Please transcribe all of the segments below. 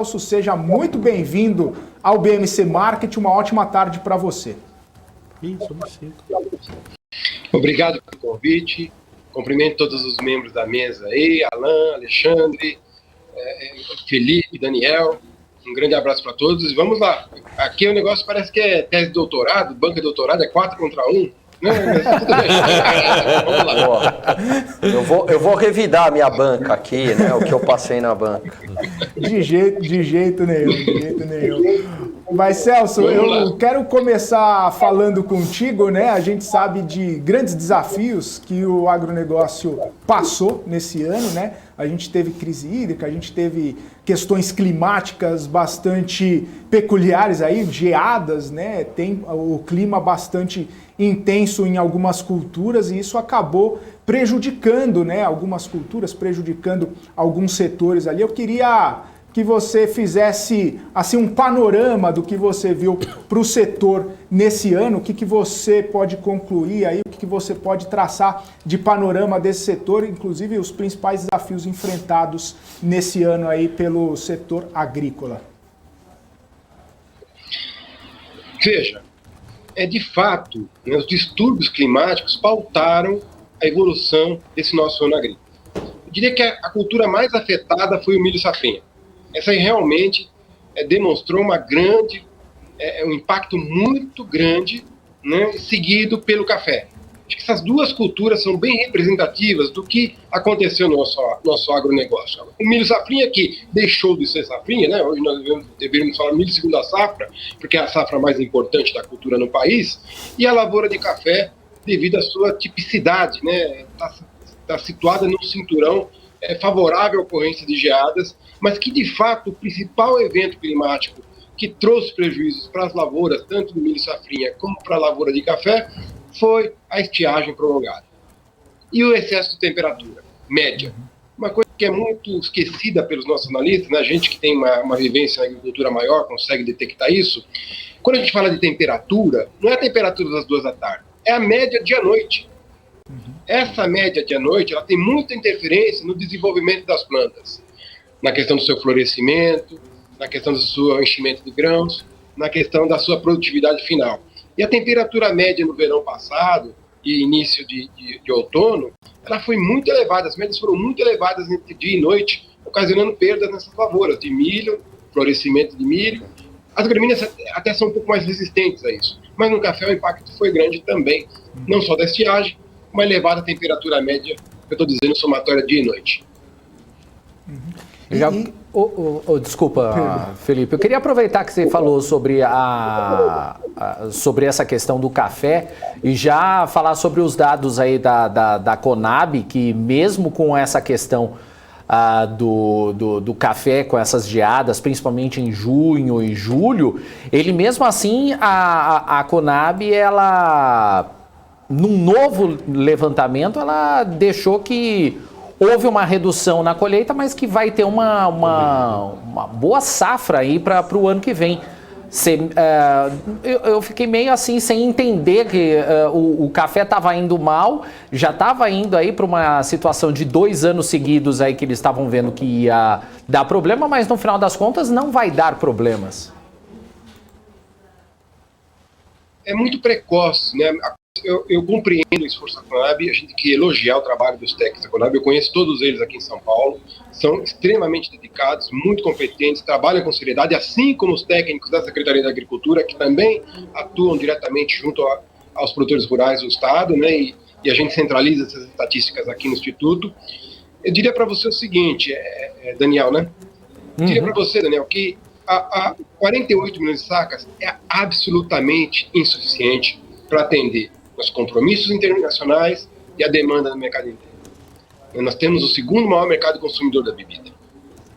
Celso, seja muito bem-vindo ao BMC Market. Uma ótima tarde para você. Obrigado pelo convite. Cumprimento todos os membros da mesa aí, Alain, Alexandre, Felipe, Daniel. Um grande abraço para todos. Vamos lá. Aqui o negócio parece que é tese de doutorado, banca de doutorado, é 4 contra 1. Vamos lá. Eu vou revidar a minha banca aqui, né? O que eu passei na banca. De jeito nenhum. Mas, Celso, eu quero começar falando contigo, né? A gente sabe de grandes desafios que o agronegócio passou nesse ano, né? A gente teve crise hídrica, a gente teve questões climáticas bastante peculiares aí, geadas, né? Tem o clima bastante intenso em algumas culturas e isso acabou prejudicando, né? Algumas culturas, prejudicando alguns setores ali. Eu queria que você fizesse assim um panorama do que você viu para o setor nesse ano, o que você pode concluir aí, o que você pode traçar de panorama desse setor, inclusive os principais desafios enfrentados nesse ano aí pelo setor agrícola. Veja, de fato, os distúrbios climáticos pautaram a evolução desse nosso ano agrícola. Eu diria que a cultura mais afetada foi o milho safrinha. Essa aí realmente demonstrou um impacto muito grande, né, seguido pelo café. Acho que essas duas culturas são bem representativas do que aconteceu no nosso agronegócio. O milho safrinha, que deixou de ser safrinha, né, hoje nós deveríamos falar milho segunda safra, porque é a safra mais importante da cultura no país, e a lavoura de café, devido à sua tipicidade, né, está situada num cinturão favorável à ocorrência de geadas, mas que, de fato, o principal evento climático que trouxe prejuízos para as lavouras, tanto do milho safrinha como para a lavoura de café, foi a estiagem prolongada. E o excesso de temperatura média. Uma coisa que é muito esquecida pelos nossos analistas, né? A gente que tem uma vivência na agricultura maior consegue detectar isso. Quando a gente fala de temperatura, não é a temperatura das 2 da tarde, é a média dia-noite. Essa média dia-noite, ela tem muita interferência no desenvolvimento das plantas, na questão do seu florescimento, na questão do seu enchimento de grãos, na questão da sua produtividade final. E a temperatura média no verão passado e início de outono, ela foi muito elevada, as médias foram muito elevadas entre dia e noite, ocasionando perdas nessas lavouras de milho, florescimento de milho. As gramíneas até são um pouco mais resistentes a isso, mas no café o impacto foi grande também, não só da estiagem, uma elevada temperatura média, eu estou dizendo, somatória dia e noite. Desculpa, Felipe, eu queria aproveitar que você falou sobre sobre essa questão do café e já falar sobre os dados aí da Conab, que mesmo com essa questão do café, com essas geadas, principalmente em junho e julho, ele mesmo assim, a Conab, ela, num novo levantamento, ela deixou que houve uma redução na colheita, mas que vai ter uma boa safra aí para o ano que vem. Eu fiquei meio assim sem entender que o café estava indo mal, já estava indo aí para uma situação de 2 anos seguidos aí que eles estavam vendo que ia dar problema, mas no final das contas não vai dar problemas. É muito precoce, né? Eu compreendo o esforço da Conab, a gente tem que elogiar o trabalho dos técnicos da Conab, eu conheço todos eles aqui em São Paulo, são extremamente dedicados, muito competentes, trabalham com seriedade, assim como os técnicos da Secretaria da Agricultura, que também atuam diretamente junto aos produtores rurais do Estado, né, e a gente centraliza essas estatísticas aqui no Instituto. Eu diria para você o seguinte, Daniel, né? Diria para você, Daniel, que a 48 milhões de sacas é absolutamente insuficiente para atender os compromissos internacionais e a demanda no mercado inteiro. Nós temos o segundo maior mercado consumidor da bebida.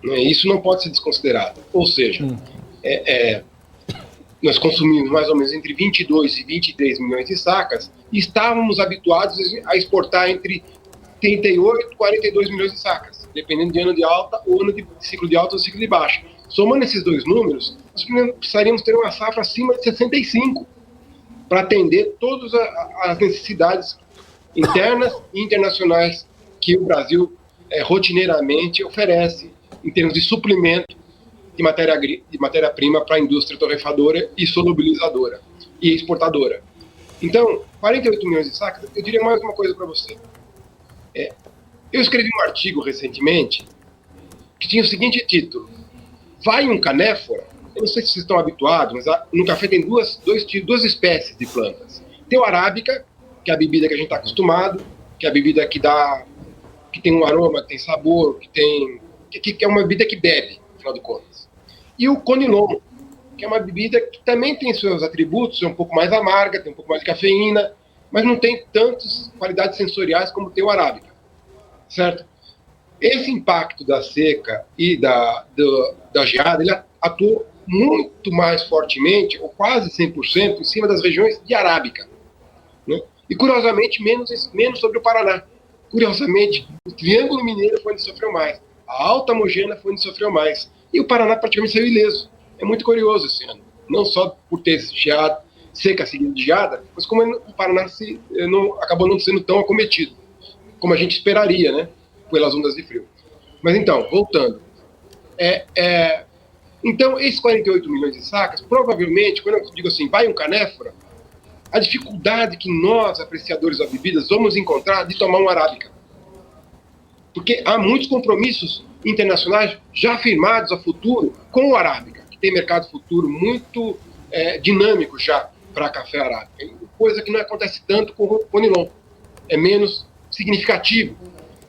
Isso não pode ser desconsiderado. Ou seja, nós consumimos mais ou menos entre 22 e 23 milhões de sacas e estávamos habituados a exportar entre 38 e 42 milhões de sacas, dependendo de ano de alta ou ano de ciclo de alta ou ciclo de baixa. Somando esses dois números, nós precisaríamos ter uma safra acima de 65 para atender todas as necessidades internas e internacionais que o Brasil rotineiramente oferece em termos de suplemento de matéria-prima para a indústria torrefadora e solubilizadora e exportadora. Então, 48 milhões de sacas, eu diria mais uma coisa para você. Eu escrevi um artigo recentemente que tinha o seguinte título: vai um canéfora? Eu não sei se vocês estão habituados, mas no café tem duas espécies de plantas. Tem o arábica, que é a bebida que a gente está acostumado, que é a bebida que tem um aroma, que tem sabor, que é uma bebida que bebe, afinal de contas. E o conilon, que é uma bebida que também tem seus atributos, é um pouco mais amarga, tem um pouco mais de cafeína, mas não tem tantas qualidades sensoriais como tem o arábica, certo? Esse impacto da seca e da geada, ele atuou muito mais fortemente, ou quase 100%, em cima das regiões de arábica, né? E, curiosamente, menos sobre o Paraná. Curiosamente, o Triângulo Mineiro foi onde sofreu mais, a Alta Mogiana foi onde sofreu mais, e o Paraná praticamente saiu ileso. É muito curioso esse ano, não só por ter seca seguida de geada, mas como o Paraná acabou não sendo tão acometido, como a gente esperaria, né, pelas ondas de frio. Mas então, voltando, então esses 48 milhões de sacas, provavelmente, quando eu digo assim, vai um canéfora, a dificuldade que nós, apreciadores das bebidas, vamos encontrar de tomar um arábica. Porque há muitos compromissos internacionais já firmados a futuro com o arábica, que tem mercado futuro muito dinâmico já para café arábica, coisa que não acontece tanto com o conilon. É menos significativo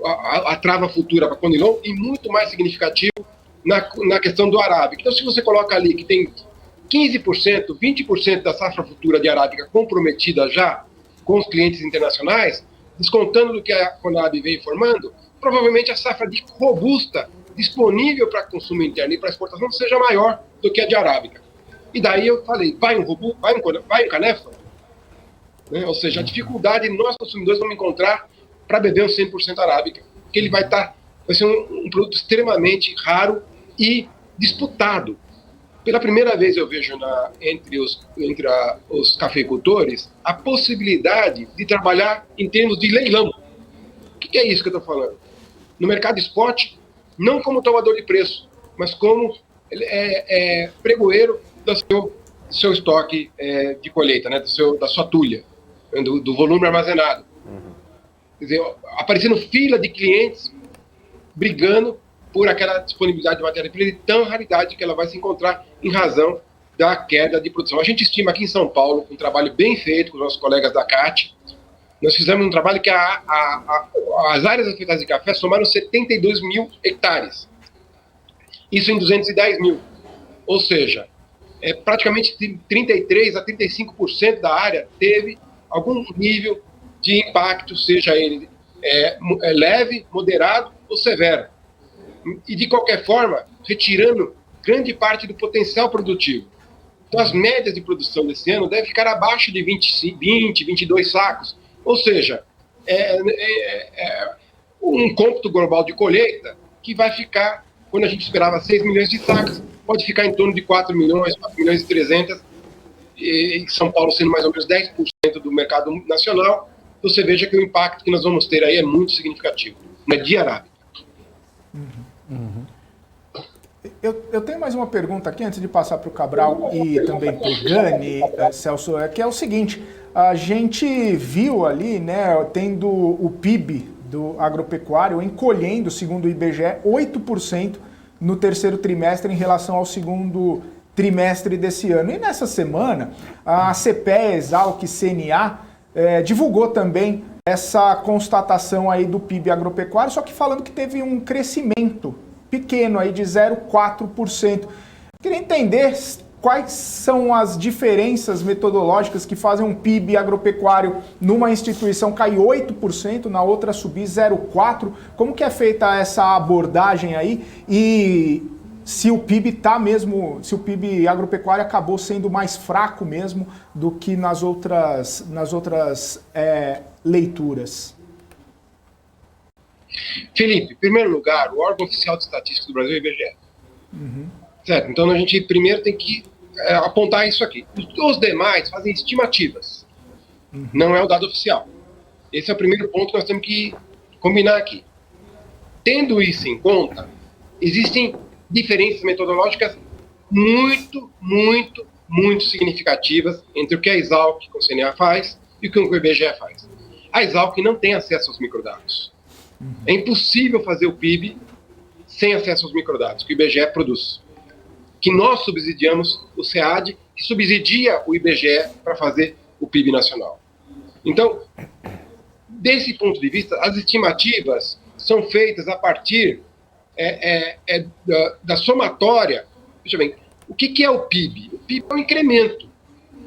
a trava futura para conilon e muito mais significativo na questão do arábica. Então, se você coloca ali que tem 15%, 20% da safra futura de arábica comprometida já com os clientes internacionais, descontando do que a Conab vem informando, provavelmente a safra de robusta disponível para consumo interno e para exportação seja maior do que a de arábica. E daí eu falei, vai um canéfora? Né? Ou seja, a dificuldade nós consumidores vamos encontrar para beber um 100% arábica, porque ele vai ser um produto extremamente raro e disputado. Pela primeira vez eu vejo entre os cafeicultores a possibilidade de trabalhar em termos de leilão. O que é isso que eu estou falando? No mercado spot, não como tomador de preço, mas como pregoeiro do seu estoque de colheita, né? Da sua tulha, do volume armazenado. Quer dizer, aparecendo fila de clientes brigando por aquela disponibilidade de matéria-prima de tão raridade que ela vai se encontrar em razão da queda de produção. A gente estima aqui em São Paulo, um trabalho bem feito com os nossos colegas da CAT, nós fizemos um trabalho que as áreas afetadas de café somaram 72 mil hectares. Isso em 210 mil. Ou seja, praticamente 33% a 35% da área teve algum nível de impacto, seja ele leve, moderado ou severo. E, de qualquer forma, retirando grande parte do potencial produtivo. Então, as médias de produção desse ano devem ficar abaixo de 20, 22 sacos. Ou seja, um cômputo global de colheita que vai ficar, quando a gente esperava 6 milhões de sacas, pode ficar em torno de 4 milhões, 4 milhões e 300, e São Paulo sendo mais ou menos 10% do mercado nacional. Você veja que o impacto que nós vamos ter aí é muito significativo, né, de arábica. Eu tenho mais uma pergunta aqui, antes de passar para o Cabral e também para o Gani, Celso, que é o seguinte: a gente viu ali, né, tendo o PIB do agropecuário encolhendo, segundo o IBGE, 8% no terceiro trimestre em relação ao segundo trimestre desse ano. E nessa semana, a CPEA, Exalc e CNA divulgou também essa constatação aí do PIB agropecuário, só que falando que teve um crescimento pequeno aí de 0,4%. Queria entender quais são as diferenças metodológicas que fazem um PIB agropecuário numa instituição cair 8%, na outra subir 0,4%. Como que é feita essa abordagem aí? E se o PIB se o PIB agropecuário acabou sendo mais fraco mesmo do que nas outras leituras? Felipe, em primeiro lugar, o órgão oficial de estatística do Brasil é o IBGE. Certo? Então a gente primeiro tem que apontar isso aqui. Os demais fazem estimativas. Não é o dado oficial. Esse é o primeiro ponto que nós temos que combinar aqui. Tendo isso em conta, existem diferenças metodológicas muito, muito, muito significativas entre o que a Exalc com o CNA faz e o que o IBGE faz. A Exalc não tem acesso aos microdados. É impossível fazer o PIB sem acesso aos microdados, que o IBGE produz. Que nós subsidiamos o SEAD, que subsidia o IBGE para fazer o PIB nacional. Então, desse ponto de vista, as estimativas são feitas a partir da somatória. Veja bem, o que é o PIB? O PIB é um incremento.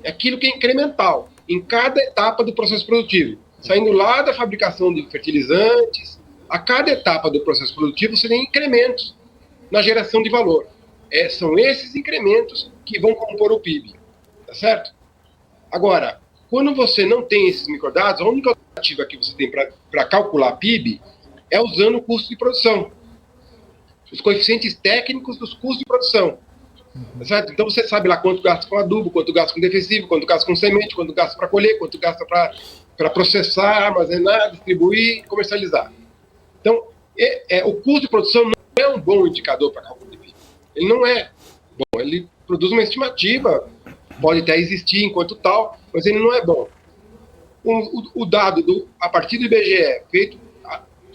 É aquilo que é incremental em cada etapa do processo produtivo. Saindo lá da fabricação de fertilizantes, a cada etapa do processo produtivo você tem incrementos na geração de valor. São esses incrementos que vão compor o PIB. Tá certo? Agora, quando você não tem esses microdados, a única alternativa que você tem para calcular PIB é usando o custo de produção. Os coeficientes técnicos dos custos de produção. Tá certo? Então você sabe lá quanto gasta com adubo, quanto gasta com defensivo, quanto gasta com semente, quanto gasta para colher, quanto gasta para processar, armazenar, distribuir e comercializar. Então, o custo de produção não é um bom indicador para cálculo de PIB. Ele não é bom, ele produz uma estimativa, pode até existir enquanto tal, mas ele não é bom. O dado a partir do IBGE, feito,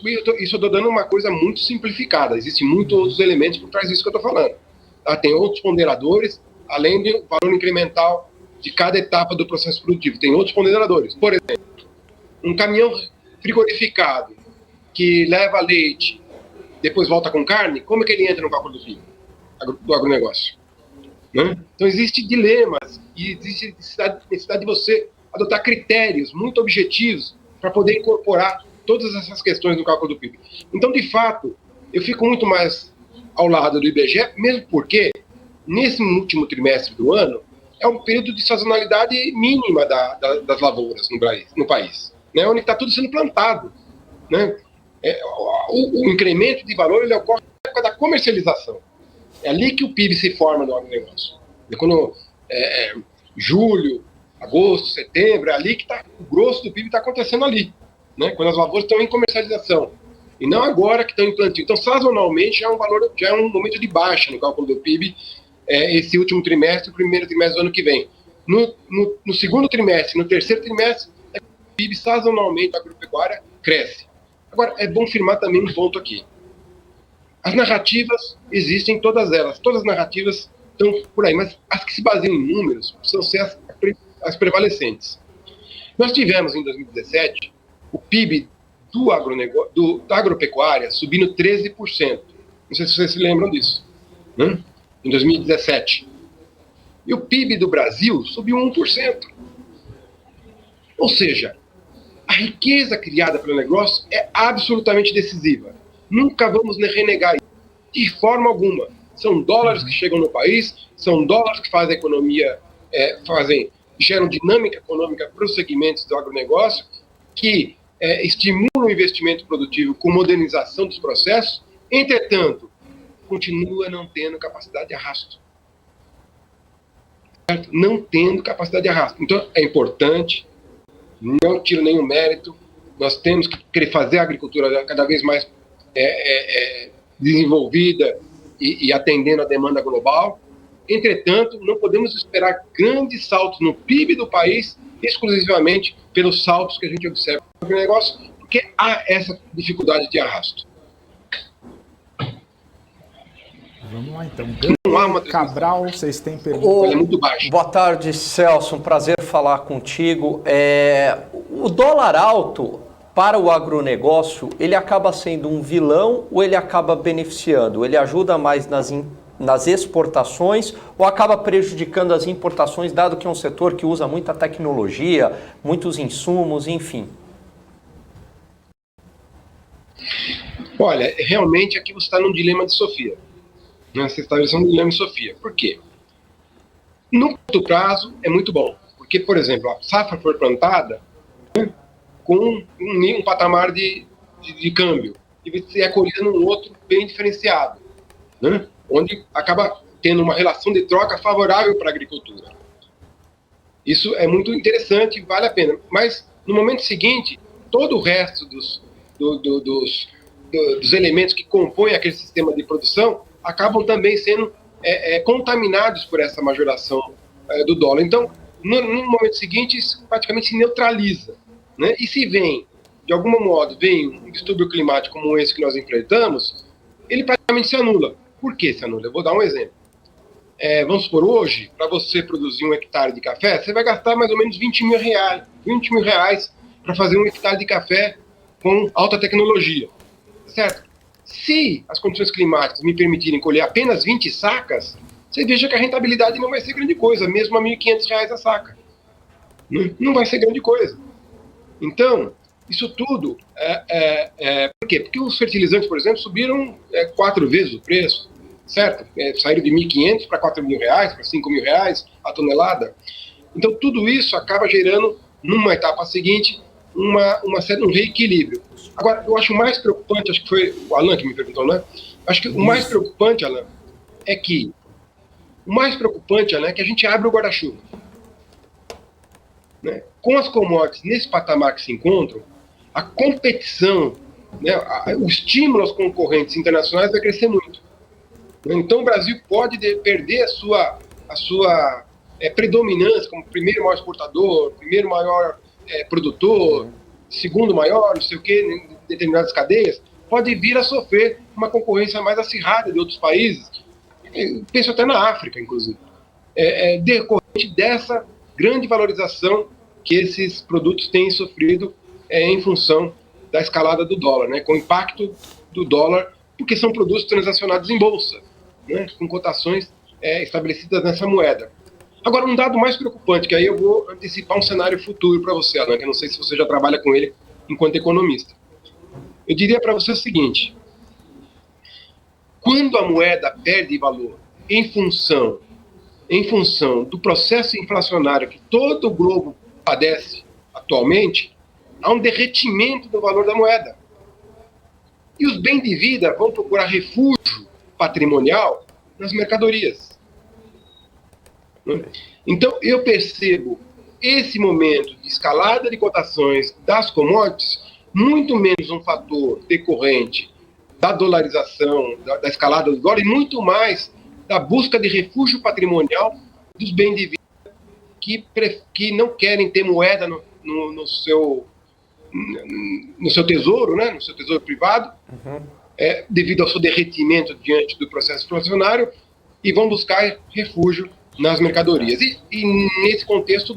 isso eu estou dando uma coisa muito simplificada, existem muitos outros elementos por trás disso que eu estou falando. Tá? Tem outros ponderadores, além do valor incremental de cada etapa do processo produtivo. Tem outros ponderadores. Por exemplo, um caminhão frigorificado que leva leite, depois volta com carne, como é que ele entra no cálculo do PIB, do agronegócio? Né? Então, existem dilemas e existe necessidade de você adotar critérios muito objetivos para poder incorporar todas essas questões no cálculo do PIB. Então, de fato, eu fico muito mais ao lado do IBGE, mesmo porque, nesse último trimestre do ano, é um período de sazonalidade mínima das lavouras no país, né? Onde está tudo sendo plantado. Né? O incremento de valor ele ocorre na época da comercialização. É ali que o PIB se forma no agronegócio. Quando julho, agosto, setembro, é ali que o grosso do PIB está acontecendo ali, né? Quando as lavouras estão em comercialização. E não agora que estão em plantio. Então, sazonalmente, já é um momento de baixa no cálculo do PIB, esse último trimestre, o primeiro trimestre do ano que vem. No segundo trimestre, no terceiro trimestre, o PIB sazonalmente da agropecuária cresce. Agora, é bom firmar também um ponto aqui. As narrativas existem, todas elas. Todas as narrativas estão por aí, mas as que se baseiam em números precisam ser as prevalecentes. Nós tivemos, em 2017, o PIB da agropecuária subindo 13%. Não sei se vocês se lembram disso. Né? Em 2017. E o PIB do Brasil subiu 1%. Ou seja, a riqueza criada pelo negócio é absolutamente decisiva. Nunca vamos renegar isso, de forma alguma. São dólares que chegam no país, são dólares que fazem a economia, geram dinâmica econômica para os segmentos do agronegócio, que estimulam o investimento produtivo com modernização dos processos, entretanto, continua não tendo capacidade de arrasto. Certo? Não tendo capacidade de arrasto. Então, é importante, não tiro nenhum mérito, nós temos que querer fazer a agricultura cada vez mais desenvolvida e atendendo a demanda global. Entretanto, não podemos esperar grandes saltos no PIB do país exclusivamente pelos saltos que a gente observa no negócio, porque há essa dificuldade de arrasto. Vamos lá, então. Não há uma Cabral, vocês têm pergunta? É muito baixo. Boa tarde, Celso. Um prazer falar contigo. O dólar alto para o agronegócio, ele acaba sendo um vilão ou ele acaba beneficiando? Ele ajuda mais nas exportações ou acaba prejudicando as importações, dado que é um setor que usa muita tecnologia, muitos insumos, enfim? Olha, realmente aqui você está num dilema de Sofia. Né? Você está estabelecendo um dilema de Sofia. Por quê? No curto prazo é muito bom, porque, por exemplo, a safra foi plantada, né, com um patamar de câmbio e é colhida num outro bem diferenciado, né, onde acaba tendo uma relação de troca favorável para a agricultura. Isso é muito interessante, vale a pena. Mas, no momento seguinte, todo o resto dos elementos que compõem aquele sistema de produção acabam também sendo contaminados por essa majoração do dólar. Então, no momento seguinte, isso praticamente se neutraliza, né? E se vem, de algum modo, um distúrbio climático como esse que nós enfrentamos, ele praticamente se anula. Por que se anula? Eu vou dar um exemplo. Vamos supor, hoje, para você produzir 1 hectare de café, você vai gastar mais ou menos 20 mil reais para fazer 1 hectare de café com alta tecnologia, certo? Se as condições climáticas me permitirem colher apenas 20 sacas, você veja que a rentabilidade não vai ser grande coisa, mesmo a R$ 1.500 a saca. Não vai ser grande coisa. Então, isso tudo, por quê? Porque os fertilizantes, por exemplo, subiram 4 vezes o preço, certo? Saíram de 1.500 para 4 mil reais, para 5 mil reais a tonelada. Então, tudo isso acaba gerando, numa etapa seguinte, um reequilíbrio. Agora, eu acho mais preocupante, acho que foi o Alan que me perguntou, né? Acho que o mais preocupante, Alan, é que a gente abre o guarda-chuva. Né? Com as commodities nesse patamar que se encontram, a competição, né, o estímulo aos concorrentes internacionais vai crescer muito. Então o Brasil pode perder a sua predominância como primeiro maior exportador, primeiro maior produtor, segundo maior, não sei o que, em determinadas cadeias, pode vir a sofrer uma concorrência mais acirrada de outros países, penso até na África, inclusive, decorrente dessa grande valorização que esses produtos têm sofrido em função da escalada do dólar, né, com o impacto do dólar, porque são produtos transacionados em bolsa, né, com cotações estabelecidas nessa moeda. Agora, um dado mais preocupante, que aí eu vou antecipar um cenário futuro para você, Alan, que eu não sei se você já trabalha com ele enquanto economista. Eu diria para você o seguinte: quando a moeda perde valor em função do processo inflacionário que todo o globo padece atualmente, há um derretimento do valor da moeda. E os bens de vida vão procurar refúgio patrimonial nas mercadorias. Então, eu percebo esse momento de escalada de cotações das commodities muito menos um fator decorrente da dolarização, da escalada do dólar, e muito mais da busca de refúgio patrimonial dos bens de vida que não querem ter moeda no seu tesouro, né, no seu tesouro privado, devido ao seu derretimento diante do processo inflacionário, e vão buscar refúgio nas mercadorias. E nesse contexto,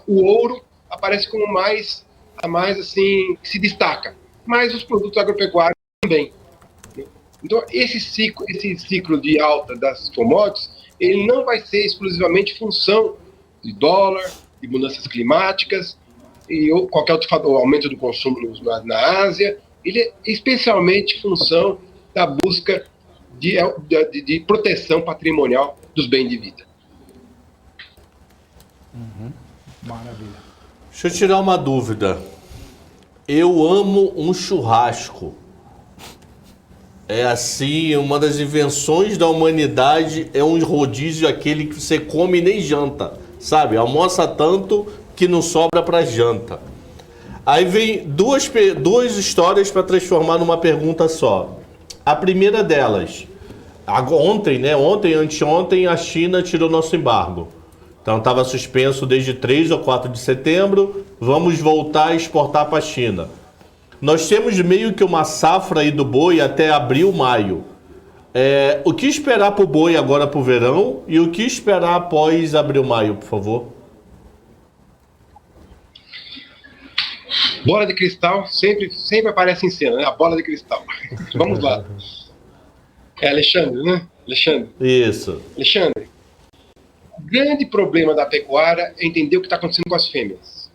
o ouro aparece como a mais assim, que se destaca, mas os produtos agropecuários também. Então, esse ciclo de alta das commodities, ele não vai ser exclusivamente função de dólar, de mudanças climáticas, e qualquer outro fator, aumento do consumo na Ásia. Ele é especialmente função da busca de proteção patrimonial dos bens de vida. Maravilha. Deixa eu tirar uma dúvida. Eu amo um churrasco. É assim, uma das invenções da humanidade é um rodízio, aquele que você come e nem janta, sabe? Almoça tanto que não sobra para janta. Aí vem duas histórias para transformar numa pergunta só. A primeira delas, ontem, anteontem, a China tirou nosso embargo. Então estava suspenso desde 3 ou 4 de setembro, vamos voltar a exportar para a China. Nós temos meio que uma safra aí do boi até abril, maio. O que esperar para o boi agora para o verão e o que esperar após abril, maio, por favor? Bola de cristal sempre aparece em cena, né? A bola de cristal. Vamos lá. Alexandre, né? Alexandre. Isso. Alexandre, o grande problema da pecuária é entender o que está acontecendo com as fêmeas.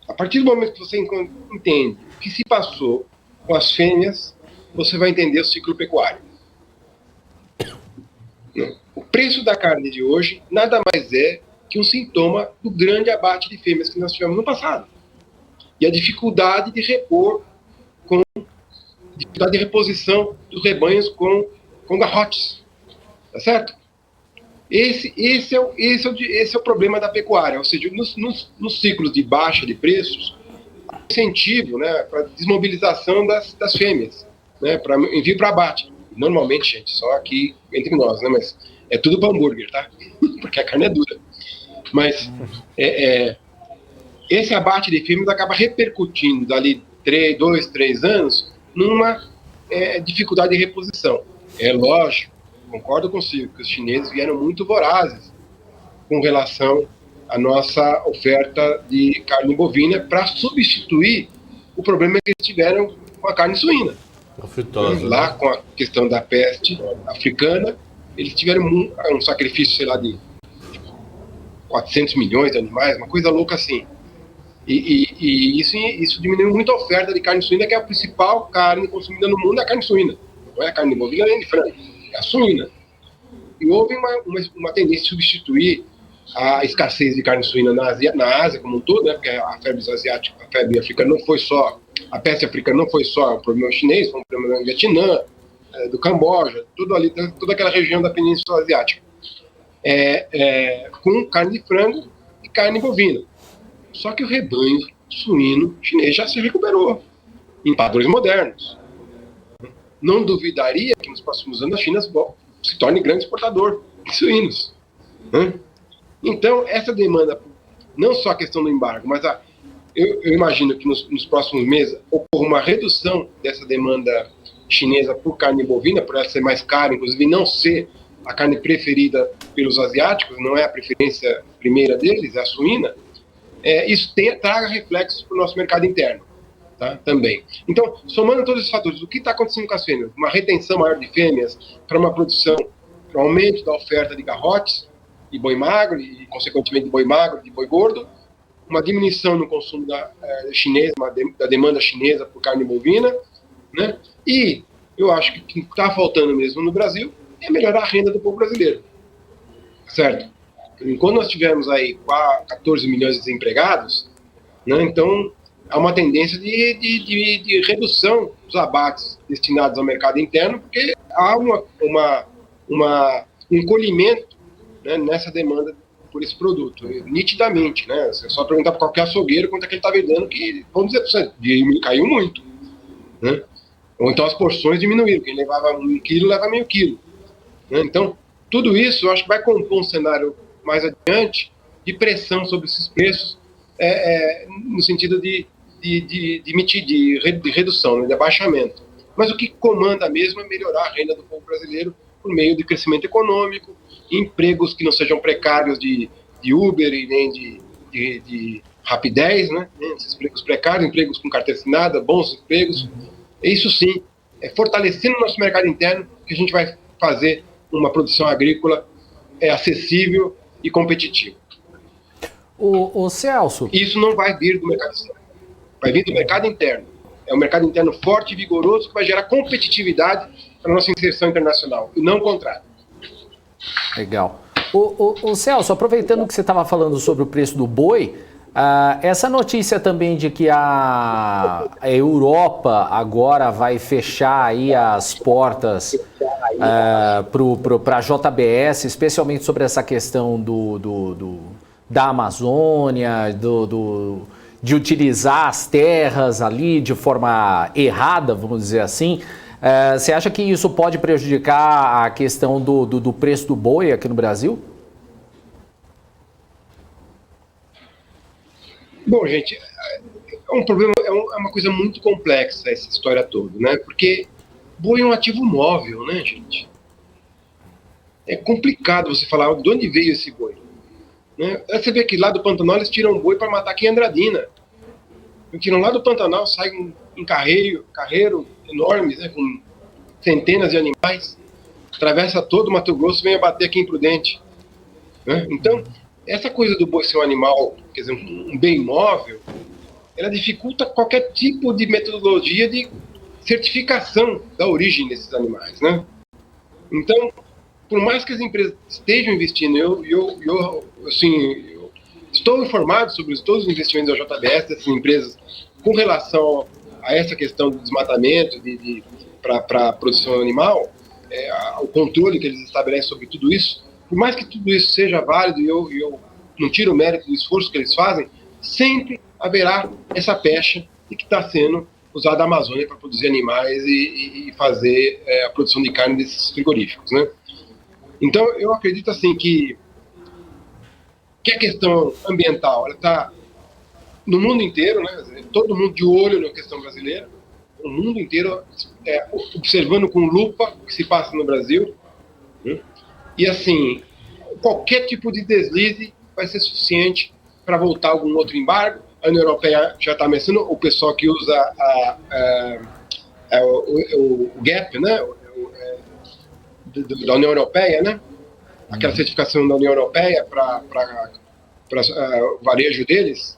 A partir do momento que você entende o que se passou com as fêmeas, você vai entender o ciclo pecuário. O preço da carne de hoje nada mais é que um sintoma do grande abate de fêmeas que nós tivemos no passado. E a dificuldade de reposição dos rebanhos com garrotes. Tá certo? Esse é o problema da pecuária. Ou seja, nos ciclos de baixa de preços, incentivo, né, para desmobilização das fêmeas, né, para envio para abate. Normalmente, gente, só aqui entre nós, né? Mas é tudo para hambúrguer, tá? Porque a carne é dura. Mas esse abate de fêmeas acaba repercutindo dali 2, 3 anos numa dificuldade de reposição. É lógico, concordo consigo, que os chineses vieram muito vorazes com relação à nossa oferta de carne bovina para substituir o problema que eles tiveram com a carne suína. Lá, com a questão da peste africana, eles tiveram um sacrifício, sei lá, de 400 milhões de animais, uma coisa louca assim. E isso diminuiu muito a oferta de carne suína, que é a principal carne consumida no mundo, é a carne suína. Não é a carne bovina nem de frango, é a suína. E houve uma tendência de substituir a escassez de carne suína na Ásia como um todo, né? Porque a febre asiática, a febre africana não foi só, a peste africana não foi só um problema chinês, foi um problema do Vietnã, do Camboja, tudo ali, toda aquela região da Península Asiática, com carne de frango e carne bovina. Só que o rebanho suíno chinês já se recuperou em padrões modernos. Não duvidaria que nos próximos anos a China se torne grande exportador de suínos. Então, essa demanda, não só a questão do embargo, mas eu imagino que nos próximos meses ocorra uma redução dessa demanda chinesa por carne bovina, por ela ser mais cara, inclusive não ser a carne preferida pelos asiáticos, não é a preferência primeira deles, é a suína. Isso traga reflexos para o nosso mercado interno, tá? Também. Então, somando todos esses fatores, o que está acontecendo com as fêmeas? Uma retenção maior de fêmeas para uma produção, para um aumento da oferta de garrotes e boi magro, e consequentemente de boi magro, de boi gordo, uma diminuição no consumo chinês, da demanda chinesa por carne bovina, né? E eu acho que o que está faltando mesmo no Brasil é melhorar a renda do povo brasileiro, certo? Enquanto nós tivermos aí 14 milhões de desempregados, né, então há uma tendência de redução dos abates destinados ao mercado interno, porque há um encolhimento, né, nessa demanda por esse produto, nitidamente, né? É só perguntar para qualquer açougueiro quanto é que ele está vendendo, que, vamos dizer, caiu muito, né? Ou então as porções diminuíram, quem levava 1 quilo leva meio quilo, né? Então, tudo isso eu acho que vai compor um cenário mais adiante de pressão sobre esses preços, no sentido de redução, né, de abaixamento. Mas o que comanda mesmo é melhorar a renda do povo brasileiro por meio de crescimento econômico, empregos que não sejam precários de Uber e nem de Rapidez, né? Esses empregos precários, empregos com carteira assinada, bons empregos. Isso sim, fortalecendo o nosso mercado interno, que a gente vai fazer uma produção agrícola acessível e competitivo. O Celso... Isso não vai vir do mercado externo, vai vir do mercado interno. É um mercado interno forte e vigoroso que vai gerar competitividade para a nossa inserção internacional, e não o contrário. Legal. O Celso, aproveitando que você estava falando sobre o preço do boi, essa notícia também de que a Europa agora vai fechar aí as portas para a JBS, especialmente sobre essa questão da Amazônia, de utilizar as terras ali de forma errada, vamos dizer assim. Você acha que isso pode prejudicar a questão do preço do boi aqui no Brasil? Bom, gente, é um problema, é uma coisa muito complexa essa história toda, né? Porque boi é um ativo móvel, né, gente? É complicado você falar de onde veio esse boi, né? Você vê que lá do Pantanal eles tiram boi para matar aqui em Andradina. Tiram lá do Pantanal, saem em carreiro enormes, né, com centenas de animais, atravessa todo o Mato Grosso e vem abater aqui em Prudente, né? Então, essa coisa do boi ser um animal, quer dizer, um bem móvel, ela dificulta qualquer tipo de metodologia de certificação da origem desses animais, né? Então, por mais que as empresas estejam investindo, eu estou informado sobre todos os investimentos da JBS, dessas empresas, com relação a essa questão do desmatamento para a produção animal, o controle que eles estabelecem sobre tudo isso. Por mais que tudo isso seja válido, e eu não tiro o mérito do esforço que eles fazem, sempre haverá essa pecha de que está sendo usar da Amazônia para produzir animais e fazer a produção de carne desses frigoríficos, né? Então, eu acredito assim que a questão ambiental ela está no mundo inteiro, né? Todo mundo de olho na questão brasileira, o mundo inteiro observando com lupa o que se passa no Brasil, né? E assim, qualquer tipo de deslize vai ser suficiente para voltar algum outro embargo. A União Europeia já está ameaçando, o pessoal que usa o GAP, né? Da União Europeia, né? Aquela certificação da União Europeia para o varejo deles,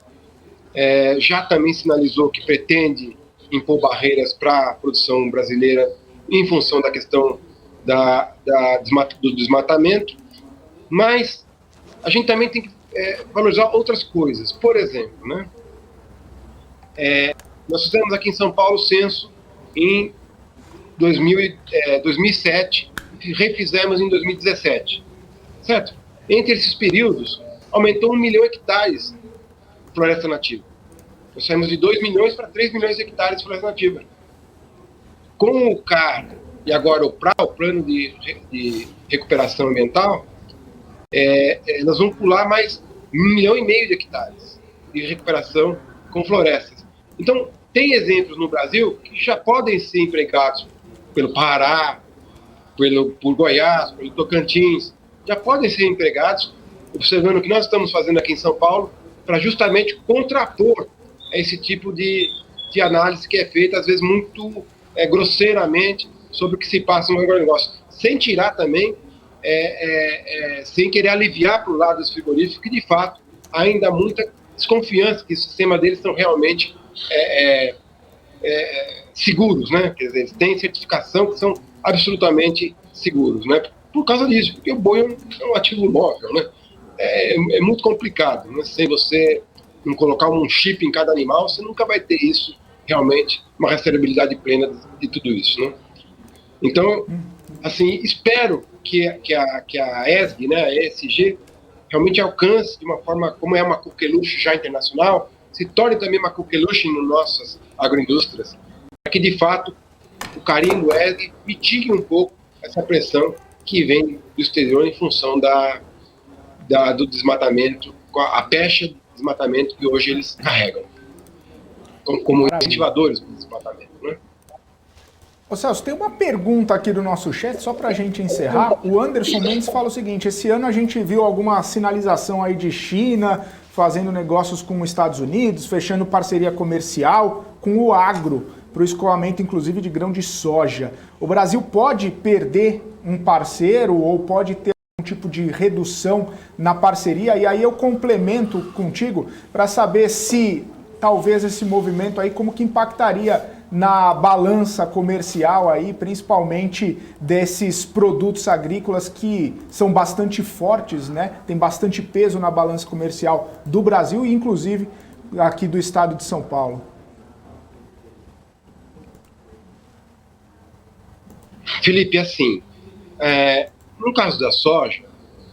já também sinalizou que pretende impor barreiras para a produção brasileira em função da questão do desmatamento, mas a gente também tem que valorizar outras coisas. Por exemplo, né? Nós fizemos aqui em São Paulo o censo em 2007 e refizemos em 2017, certo? Entre esses períodos, aumentou 1 milhão de hectares de floresta nativa. Nós saímos de 2 milhões para 3 milhões de hectares de floresta nativa. Com o CAR e agora o PRA, o Plano de Recuperação Ambiental, nós vamos pular mais 1,5 milhão de hectares de recuperação com florestas. Então, tem exemplos no Brasil que já podem ser empregados pelo Pará, por Goiás, pelo Tocantins, já podem ser empregados, observando o que nós estamos fazendo aqui em São Paulo, para justamente contrapor esse tipo de análise que é feita, às vezes, muito grosseiramente, sobre o que se passa no agronegócio, sem tirar também, sem querer aliviar para o lado dos frigoríficos, que, de fato, ainda há muita desconfiança que o sistema deles são realmente seguros, né? Quer dizer, eles têm certificação que são absolutamente seguros, né? Por causa disso, porque o boi é um ativo móvel, né? É muito complicado, né? Se você não colocar um chip em cada animal, você nunca vai ter isso, realmente, uma rastreabilidade plena de tudo isso, né? Então, assim, espero que a ESG, né, a ESG, realmente alcance de uma forma, como é uma coqueluche já internacional, se torne também uma coqueluche nas nossas agroindústrias, para que, de fato, o carimbo ESG mitigue um pouco essa pressão que vem do exterior em função do desmatamento, a pecha de desmatamento que hoje eles carregam, como incentivadores do desmatamento, né? Ô Celso, tem uma pergunta aqui do nosso chat, só para a gente encerrar. O Anderson Mendes fala o seguinte: esse ano a gente viu alguma sinalização aí de China fazendo negócios com os Estados Unidos, fechando parceria comercial com o agro, para o escoamento, inclusive, de grão de soja. O Brasil pode perder um parceiro ou pode ter algum tipo de redução na parceria? E aí eu complemento contigo para saber se talvez esse movimento aí como que impactaria na balança comercial aí, principalmente desses produtos agrícolas que são bastante fortes, né? Tem bastante peso na balança comercial do Brasil e inclusive aqui do estado de São Paulo. Felipe, assim, no caso da soja,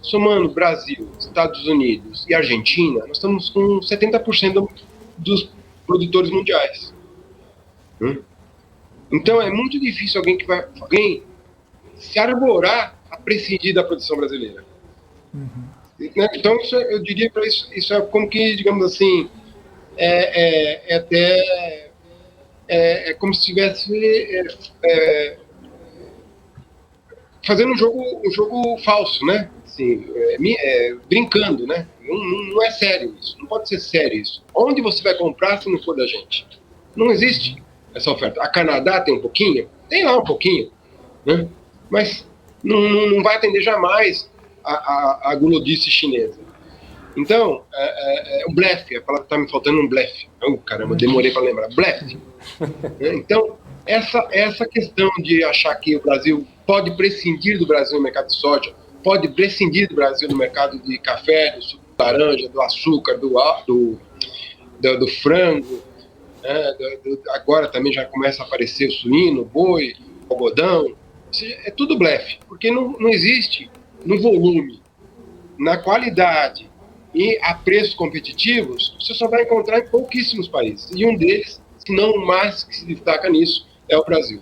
somando Brasil, Estados Unidos e Argentina, nós estamos com 70% dos produtores mundiais. Então é muito difícil alguém se arborar a prescindir da produção brasileira. Então eu diria para isso é como que, digamos assim, como se estivesse fazendo um jogo falso, né? Assim, brincando, né? Não é sério isso, não pode ser sério isso. Onde você vai comprar se não for da gente? Não existe essa oferta. A Canadá tem um pouquinho? Tem lá um pouquinho, né? Mas não vai atender jamais a gulodice chinesa. Então, o blefe, a palavra está me faltando um blefe. Caramba, demorei para lembrar. Blefe. Então, essa questão de achar que o Brasil pode prescindir do Brasil no mercado de soja, pode prescindir do Brasil no mercado de café, do suco de laranja, do açúcar, do frango, né? Agora também já começa a aparecer o suíno, o boi, o algodão. Ou seja, é tudo blefe, porque não existe no volume, na qualidade e a preços competitivos, você só vai encontrar em pouquíssimos países. E um deles se não o mais que se destaca nisso é o Brasil.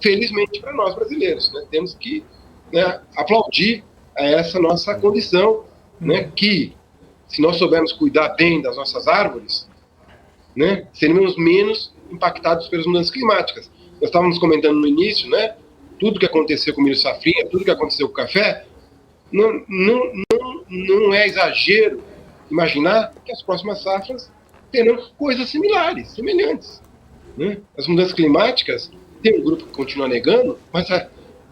Felizmente para nós brasileiros, né? Temos que, né, aplaudir a essa nossa condição, né, que se nós soubermos cuidar bem das nossas árvores, né, seremos menos impactados pelas mudanças climáticas. Nós estávamos comentando no início, né, tudo que aconteceu com o milho safrinha, tudo que aconteceu com o café, não é exagero imaginar que as próximas safras terão coisas similares, semelhantes, né? As mudanças climáticas, tem um grupo que continua negando, mas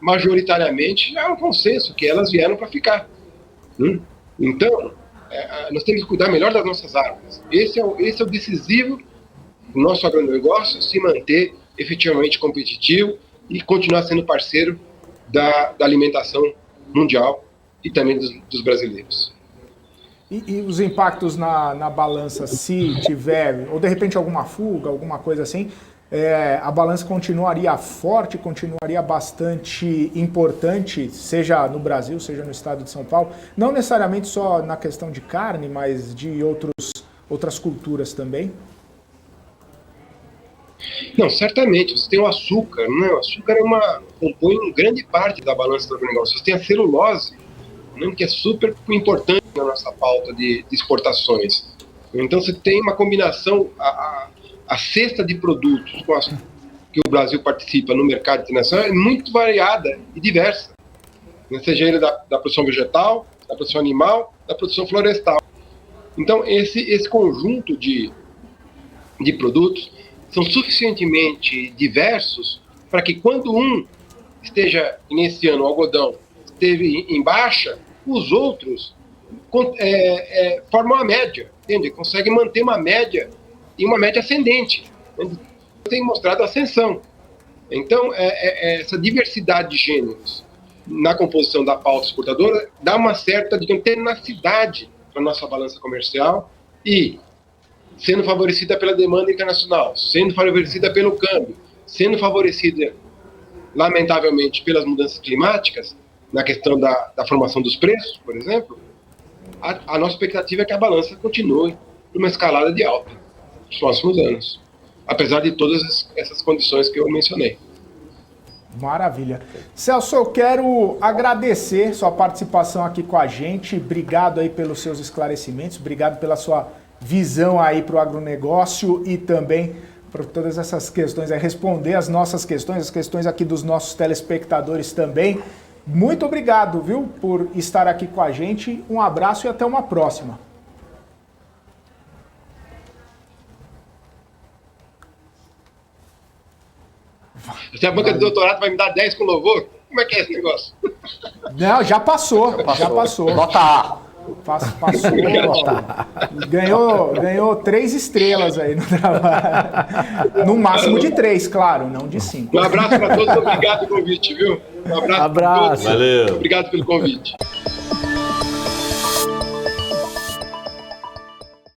majoritariamente já é um consenso que elas vieram para ficar. Então, nós temos que cuidar melhor das nossas árvores. Esse é o decisivo do nosso agronegócio, se manter efetivamente competitivo e continuar sendo parceiro da alimentação mundial e também dos brasileiros. E os impactos na balança, se tiver, ou de repente alguma fuga, alguma coisa assim, a balança continuaria forte, continuaria bastante importante, seja no Brasil, seja no estado de São Paulo, não necessariamente só na questão de carne, mas de outras culturas também? Não, certamente. Você tem o açúcar, né? O açúcar compõe grande parte da balança do agronegócio. Você tem a celulose, né, que é super importante na nossa pauta de exportações. Então você tem uma combinação, a cesta de produtos que o Brasil participa no mercado internacional é muito variada e diversa, né? Seja ele da produção vegetal, da produção animal, da produção florestal. Então esse conjunto de produtos são suficientemente diversos para que quando um esteja iniciando o algodão, esteve em baixa, os outros formam a média, entende? Conseguem manter uma média e uma média ascendente. Tem mostrado ascensão. Então, essa diversidade de gêneros na composição da pauta exportadora dá uma certa, digamos, tenacidade para a nossa balança comercial e, sendo favorecida pela demanda internacional, sendo favorecida pelo câmbio, sendo favorecida, lamentavelmente, pelas mudanças climáticas, na questão da formação dos preços, por exemplo, a nossa expectativa é que a balança continue numa escalada de alta nos próximos anos, apesar de todas essas condições que eu mencionei. Maravilha. Celso, eu quero agradecer sua participação aqui com a gente. Obrigado aí pelos seus esclarecimentos, obrigado pela sua visão aí para o agronegócio e também por todas essas questões, responder as nossas questões, as questões aqui dos nossos telespectadores também. Muito obrigado, viu, por estar aqui com a gente. Um abraço e até uma próxima. Se a banca de doutorado vai me dar 10 com louvor, como é que é esse negócio? Não, já passou. Nota A. Passou. Ganhou 3 estrelas aí no trabalho. No máximo de 3, claro, não de 5. Um abraço para todos, obrigado pelo convite, viu? Um abraço. Valeu. Obrigado pelo convite.